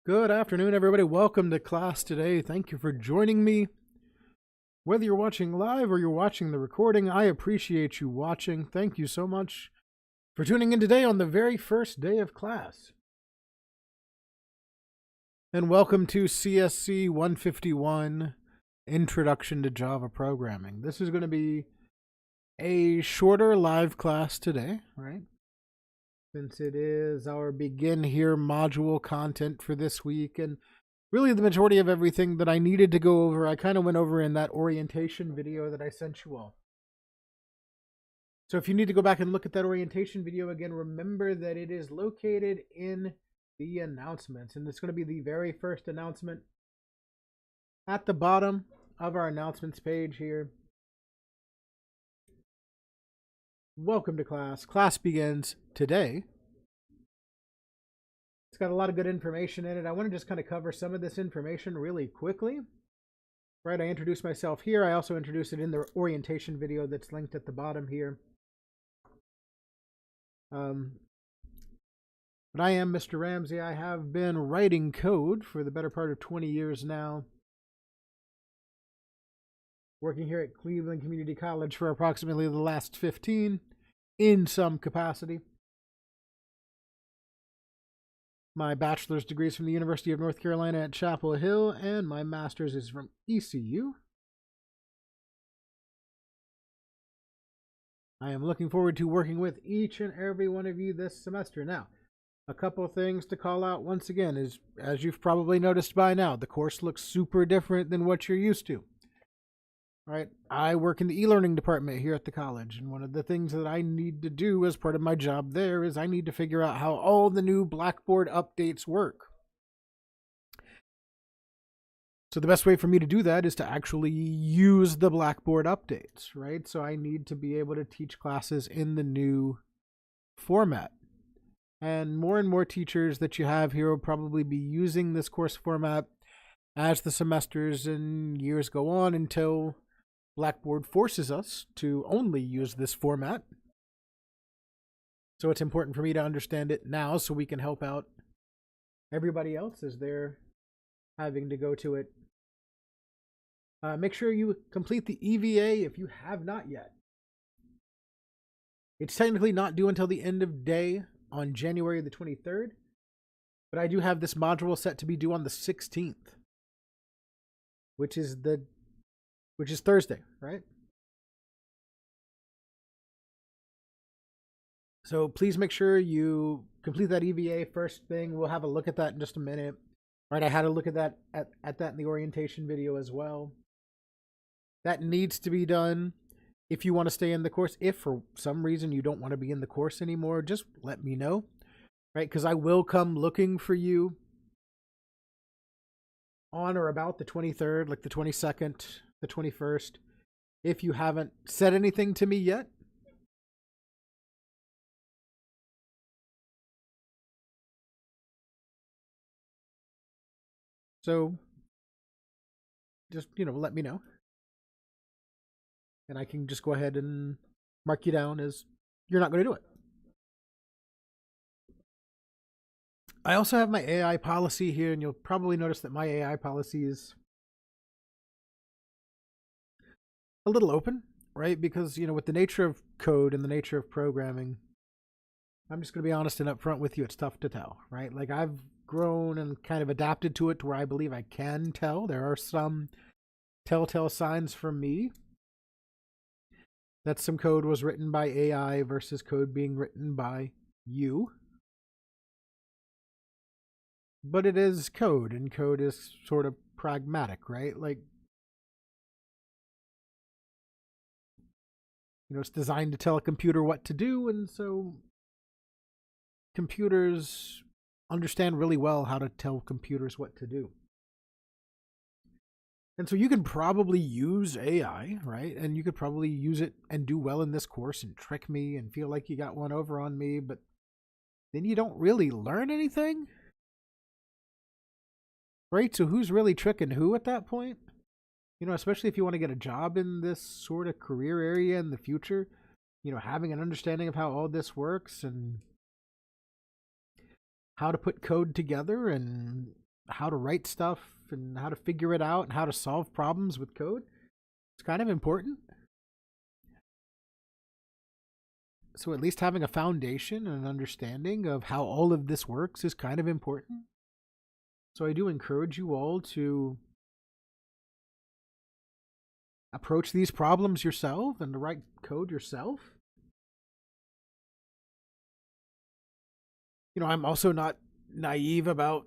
Good afternoon, everybody. Welcome to class today. Thank you for joining me. Whether you're watching live or you're watching the recording, I appreciate you watching. Thank you so much for tuning in today on the very first day of class. And welcome to CSC 151, Introduction to Java Programming. This is going to be a shorter live class today, right? Since it is our begin here module content for this week, and really the majority of everything that I needed to go over, I kind of went over in that orientation video that I sent you all. So if you need to go back and look at that orientation video again, remember that it is located in the announcements, and it's going to be the very first announcement at the bottom of our announcements page here. Welcome to class. Class begins today. It's got a lot of good information in it. I want to just kind of cover some of this information really quickly. Right, I introduced myself here. I also introduced it in the orientation video that's linked at the bottom here. But I am Mr. Ramsey. I have been writing code for the better part of 20 years now. Working here at Cleveland Community College for approximately the last 15 in some capacity. My bachelor's degree is from the University of North Carolina at Chapel Hill, and my master's is from ECU. I am looking forward to working with each and every one of you this semester. Now, a couple things to call out once again is, as you've probably noticed by now, the course looks super different than what you're used to. Right, I work in the e-learning department here at the college, and one of the things that I need to do as part of my job there is I need to figure out how all the new Blackboard updates work. So the best way for me to do that is to actually use the Blackboard updates, right? So I need to be able to teach classes in the new format. And more teachers that you have here will probably be using this course format as the semesters and years go on until Blackboard forces us to only use this format. So it's important for me to understand it now so we can help out everybody else as they're having to go to it. Make sure you complete the EVA if you have not yet. It's technically not due until the end of day on January the 23rd, but I do have this module set to be due on the 16th, which is Thursday, right? So please make sure you complete that EVA first thing. We'll have a look at that in just a minute. All right, I had a look at that at that in the orientation video as well. That needs to be done if you want to stay in the course. If for some reason you don't want to be in the course anymore, just let me know, right? Because I will come looking for you on or about the 23rd, like the 22nd, the 21st, if you haven't said anything to me yet. So just, let me know. And I can just go ahead and mark you down as you're not going to do it. I also have my AI policy here, and you'll probably notice that my AI policy is a little open, right? Because, with the nature of code and the nature of programming, I'm just going to be honest and upfront with you, it's tough to tell, right? Like, I've grown and kind of adapted to it to where I believe I can tell. There are some telltale signs from me that some code was written by AI versus code being written by you. But it is code, and code is sort of pragmatic, right? Like, it's designed to tell a computer what to do, and so computers understand really well how to tell computers what to do. And so you can probably use AI, right? And you could probably use it and do well in this course and trick me and feel like you got one over on me, but then you don't really learn anything, right? So who's really tricking who at that point? Especially if you want to get a job in this sort of career area in the future, having an understanding of how all this works and how to put code together and how to write stuff and how to figure it out and how to solve problems with code. It's kind of important. So at least having a foundation and an understanding of how all of this works is kind of important. So I do encourage you all to approach these problems yourself and to write code yourself. I'm also not naive about,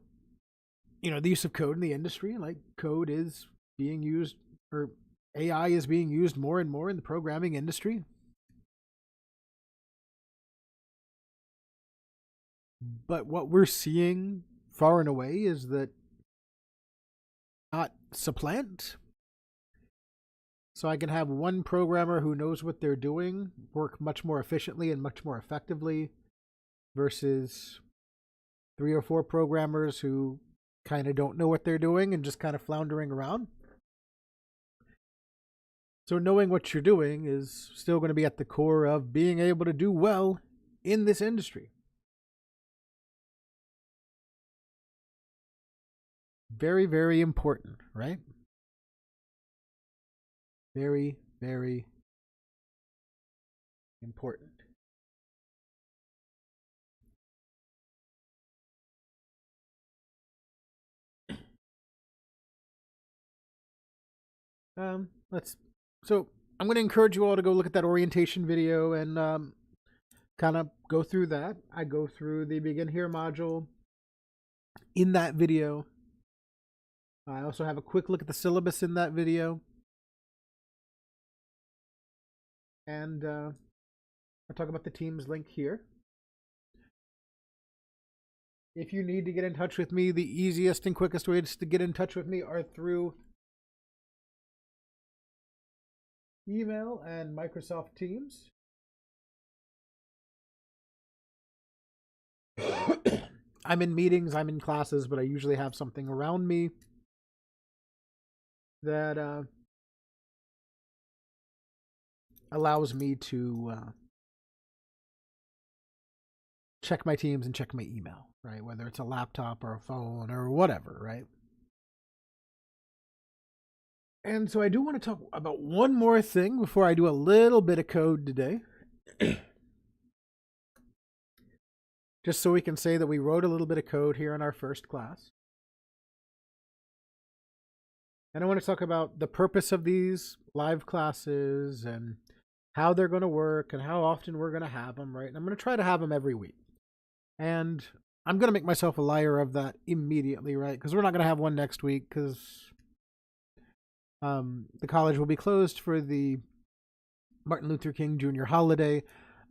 the use of code in the industry. Like, code is being used, or AI is being used more and more in the programming industry. But what we're seeing far and away is that not supplant. So I can have one programmer who knows what they're doing work much more efficiently and much more effectively versus 3 or 4 programmers who kind of don't know what they're doing and just kind of floundering around. So knowing what you're doing is still going to be at the core of being able to do well in this industry. Very, very important, right? Very, very important. So I'm going to encourage you all to go look at that orientation video and kind of go through that. I go through the Begin Here module in that video. I also have a quick look at the syllabus in that video. And I talk about the Teams link here. If you need to get in touch with me, the easiest and quickest ways to get in touch with me are through email and Microsoft Teams. I'm in meetings, I'm in classes, but I usually have something around me that allows me to check my Teams and check my email, right? Whether it's a laptop or a phone or whatever, right? And so I do want to talk about one more thing before I do a little bit of code today. Just so we can say that we wrote a little bit of code here in our first class. And I want to talk about the purpose of these live classes and how they're going to work and how often we're going to have them, right? And I'm going to try to have them every week. And I'm going to make myself a liar of that immediately, right? Because we're not going to have one next week because the college will be closed for the Martin Luther King Jr. holiday.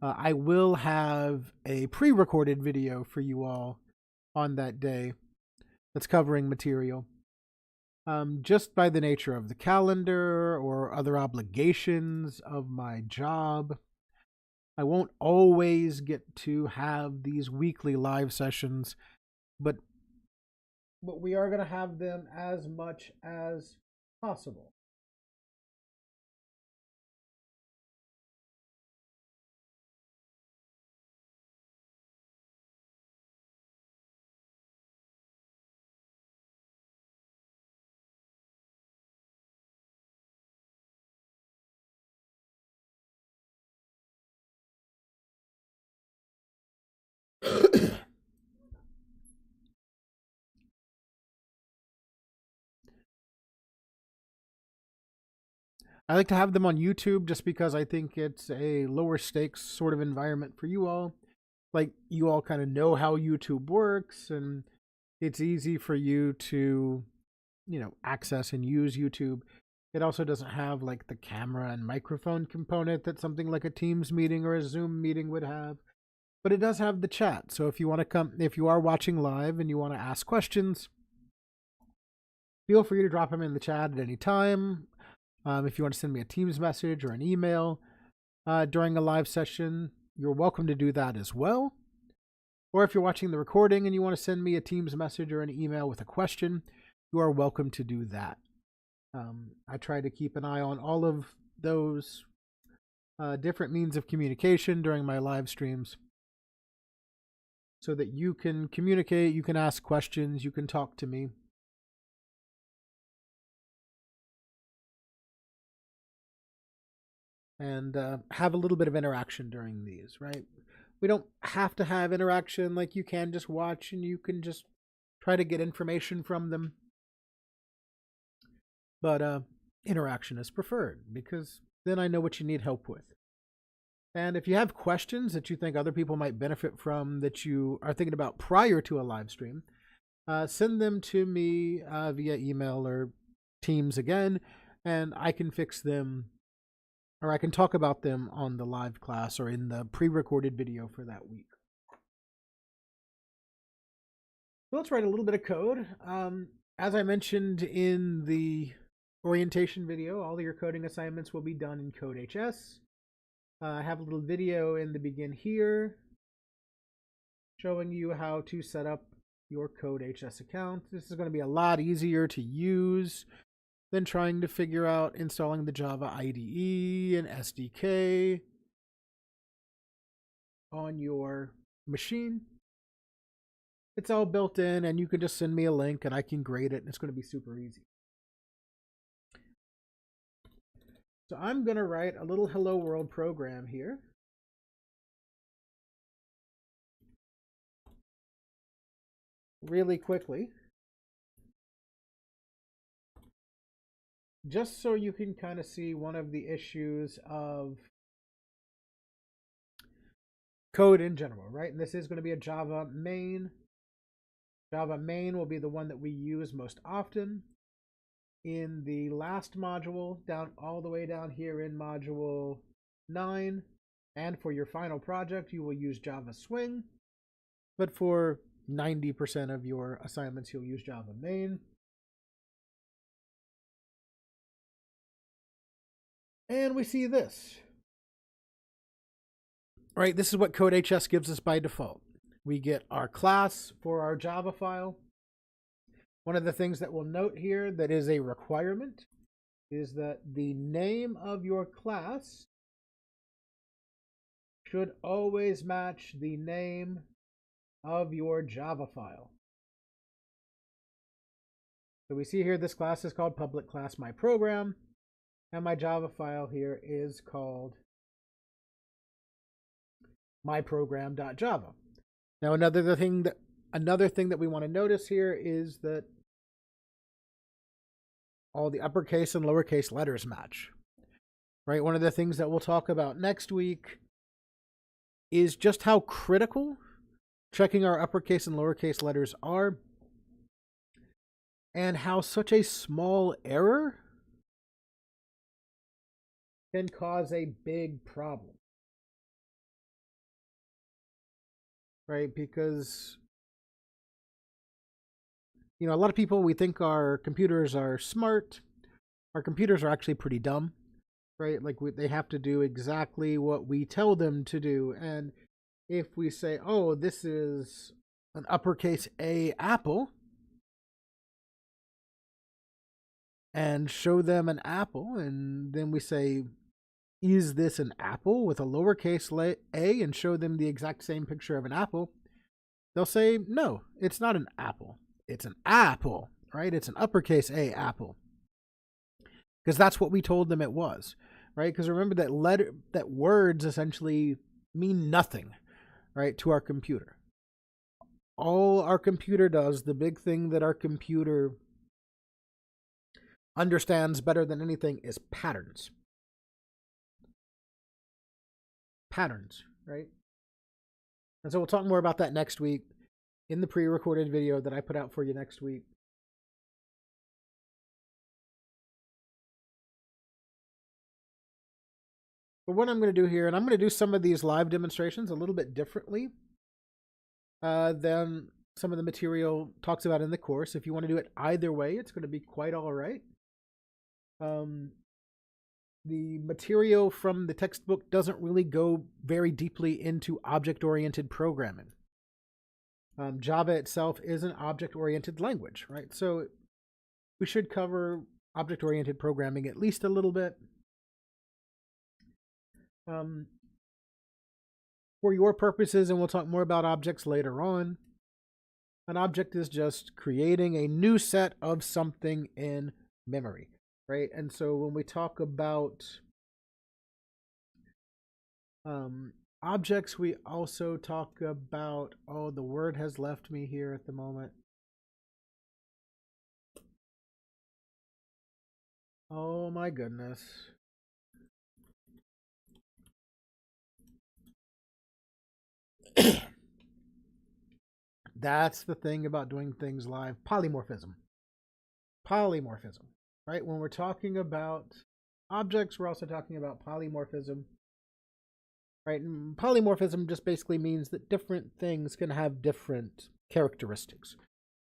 I will have a pre-recorded video for you all on that day that's covering material. Just by the nature of the calendar or other obligations of my job, I won't always get to have these weekly live sessions, but we are going to have them as much as possible. I like to have them on YouTube just because I think it's a lower stakes sort of environment for you all. Like, you all kind of know how YouTube works, and it's easy for you to, access and use YouTube. It also doesn't have like the camera and microphone component that something like a Teams meeting or a Zoom meeting would have. But it does have the chat. So if you want to if you are watching live and you want to ask questions, feel free to drop them in the chat at any time. If you want to send me a Teams message or an email during a live session, you're welcome to do that as well. Or if you're watching the recording and you want to send me a Teams message or an email with a question, you are welcome to do that. I try to keep an eye on all of those different means of communication during my live streams so that you can communicate, you can ask questions, you can talk to me. and have a little bit of interaction during these, right? We don't have to have interaction, like you can just watch and you can just try to get information from them. But interaction is preferred because then I know what you need help with. And if you have questions that you think other people might benefit from that you are thinking about prior to a live stream, send them to me via email or Teams again, and I can fix them, or I can talk about them on the live class or in the pre-recorded video for that week. So let's write a little bit of code. As I mentioned in the orientation video, all of your coding assignments will be done in CodeHS. I have a little video in the begin here showing you how to set up your CodeHS account. This is going to be a lot easier to use than trying to figure out installing the Java IDE and SDK on your machine. It's all built in, and you can just send me a link and I can grade it, and it's going to be super easy. So I'm going to write a little hello world program here. Really quickly. Just so you can kind of see one of the issues of code in general, right? And this is going to be a Java main. Java main will be the one that we use most often. In the last module, down all the way down here in module 9, and for your final project, you will use Java Swing. But for 90% of your assignments, you'll use Java main. And we see this. Right, this is what CodeHS gives us by default. We get our class for our Java file. One of the things that we'll note here that is a requirement is that the name of your class should always match the name of your Java file. So we see here this class is called public class my program, and my Java file here is called myprogram.java. Now another thing that we want to notice here is that all the uppercase and lowercase letters match. Right? One of the things that we'll talk about next week is just how critical checking our uppercase and lowercase letters are, and how such a small error can cause a big problem. Right? Because, you know, a lot of people, we think our computers are smart. Our computers are actually pretty dumb, right? Like they have to do exactly what we tell them to do. And if we say, oh, this is an uppercase A apple, and show them an apple, and then we say, is this an apple, with a lowercase a, and show them the exact same picture of an apple, they'll say, no, it's not an apple. It's an apple, right? It's an uppercase A apple. Because that's what we told them it was, right? Because remember that words essentially mean nothing, right, to our computer. All our computer does, the big thing that our computer understands better than anything, is patterns. Patterns, right? And so we'll talk more about that next week in the pre-recorded video that I put out for you next week. But what I'm going to do here, and I'm going to do some of these live demonstrations a little bit differently than some of the material talks about in the course. If you want to do it either way, it's going to be quite all right. The material from the textbook doesn't really go very deeply into object-oriented programming. Java itself is an object-oriented language, right? So we should cover object-oriented programming at least a little bit. For your purposes, and we'll talk more about objects later on, an object is just creating a new set of something in memory, right? And so when we talk about Objects, we also talk about, oh, the word has left me here at the moment. Oh my goodness. That's the thing about doing things live. Polymorphism. Polymorphism, right? When we're talking about objects, we're also talking about polymorphism, right? And polymorphism just basically means that different things can have different characteristics,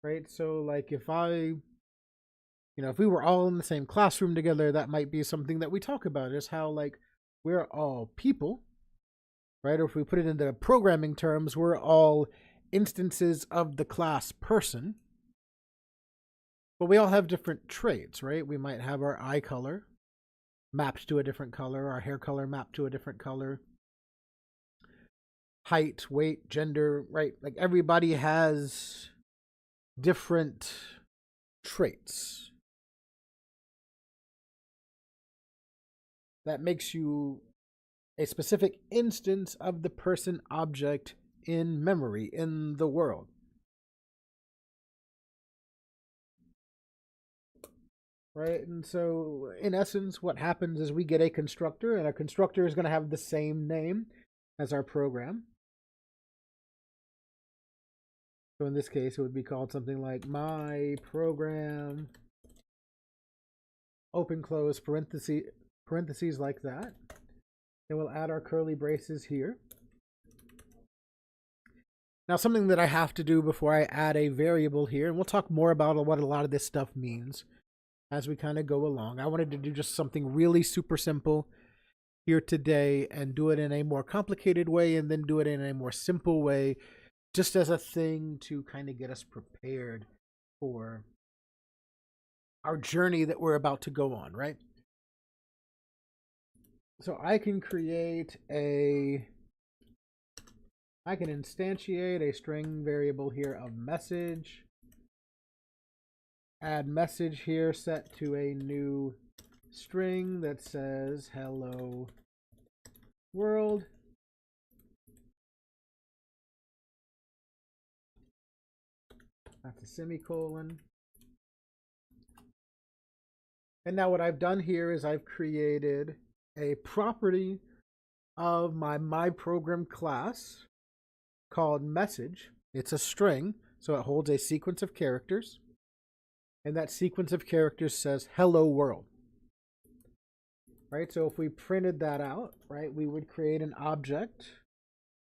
right? So, like if if we were all in the same classroom together, that might be something that we talk about, is how, like, we're all people, right? Or if we put it into programming terms, we're all instances of the class person, but we all have different traits, right? We might have our eye color mapped to a different color, our hair color mapped to a different color, height, weight, gender, right? Like everybody has different traits. That makes you a specific instance of the person object in memory, in the world. Right? And so, in essence, what happens is we get a constructor, and a constructor is going to have the same name as our program. So in this case, it would be called something like my program, open, close, parentheses like that. And we'll add our curly braces here. Now, something that I have to do before I add a variable here, and we'll talk more about what a lot of this stuff means as we kind of go along. I wanted to do just something really super simple here today and do it in a more complicated way and then do it in a more simple way, just as a thing to kind of get us prepared for our journey that we're about to go on, right? So I can instantiate a string variable here of message, add message here, set to a new string that says hello world. That's a semicolon. And now what I've done here is I've created a property of my program class called message. It's a string, so it holds a sequence of characters. And that sequence of characters says hello world. Right? So if we printed that out, right, we would create an object.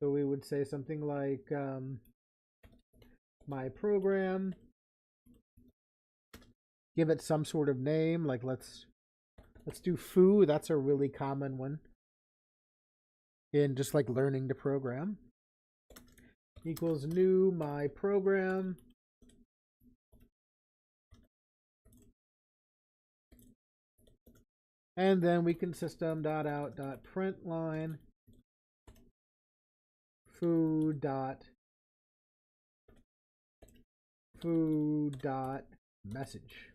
So we would say something like my program, give it some sort of name, like let's do foo. That's a really common one in just like learning to program. Equals new my program. And then we can system.out.println foo dot message.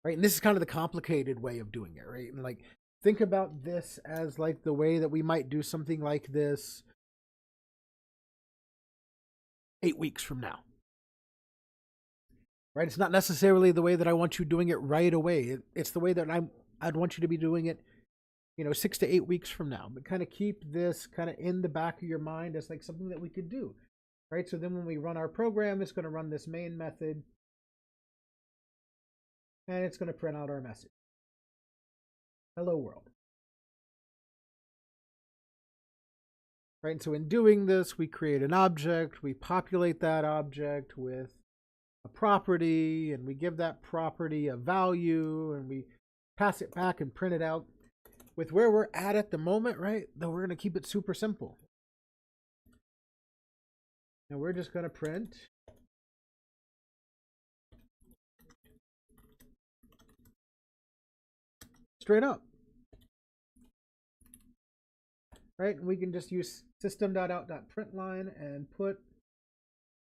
Right, and this is kind of the complicated way of doing it, right? And like, think about this as like the way that we might do something like this 8 weeks from now. Right? It's not necessarily the way that I want you doing it right away. It's the way that I'd want you to be doing it, 6 to 8 weeks from now. But kind of keep this kind of in the back of your mind as like something that we could do. Right? So then when we run our program, it's going to run this main method. And it's going to print out our message. Hello world. Right? And so in doing this, we create an object, we populate that object with a property, and we give that property a value, and we pass it back and print it out. With where we're at the moment, right, though we're going to keep it super simple. And we're just going to print straight up. Right? And we can just use system.out.println and put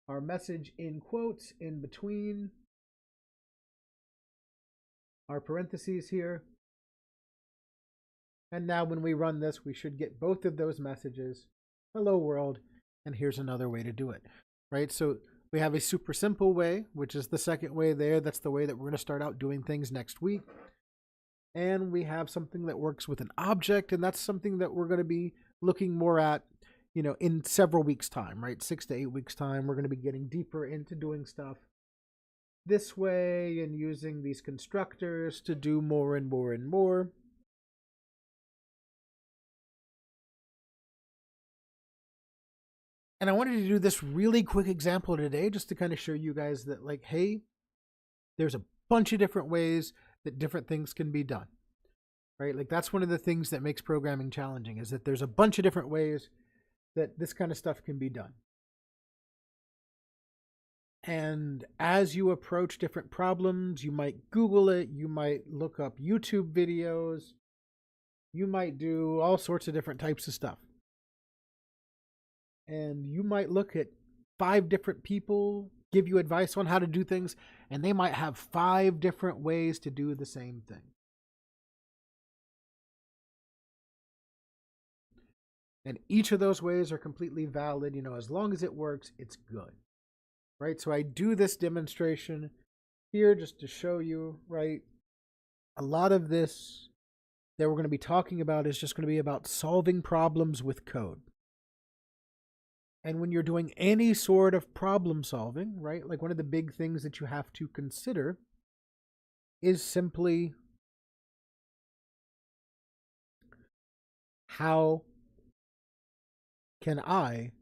our message in quotes in between our parentheses here. And now when we run this, we should get both of those messages. Hello world, and here's another way to do it, right? So we have a super simple way, which is the second way there. That's the way that we're going to start out doing things next week. And we have something that works with an object, and that's something that we're going to be looking more at, in several weeks' time, right? 6 to 8 weeks' time. We're going to be getting deeper into doing stuff this way and using these constructors to do more and more and more. And I wanted to do this really quick example today just to kind of show you guys that, like, hey, there's a bunch of different ways that different things can be done, right? Like, that's one of the things that makes programming challenging, is that there's a bunch of different ways that this kind of stuff can be done. And as you approach different problems, you might Google it, you might look up YouTube videos, you might do all sorts of different types of stuff. And you might look at 5 different people give you advice on how to do things, and they might have 5 different ways to do the same thing. And each of those ways are completely valid. As long as it works, it's good, right? So I do this demonstration here just to show you, right? A lot of this that we're going to be talking about is just going to be about solving problems with code. And when you're doing any sort of problem solving, right, like one of the big things that you have to consider is simply how can I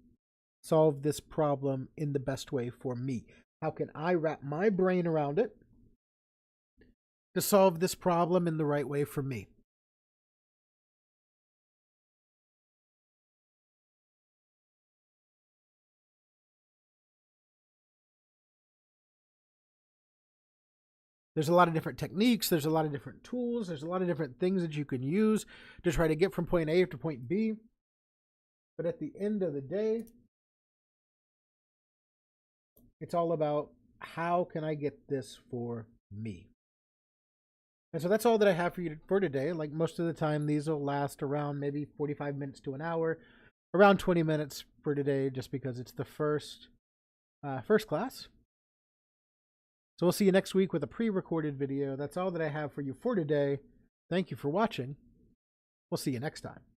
solve this problem in the best way for me? How can I wrap my brain around it to solve this problem in the right way for me? There's a lot of different techniques, there's a lot of different tools, there's a lot of different things that you can use to try to get from point A to point B. But at the end of the day, it's all about how can I get this for me? And so that's all that I have for you for today. Like, most of the time, these will last around maybe 45 minutes to an hour, around 20 minutes for today, just because it's the first class. So we'll see you next week with a pre-recorded video. That's all that I have for you for today. Thank you for watching. We'll see you next time.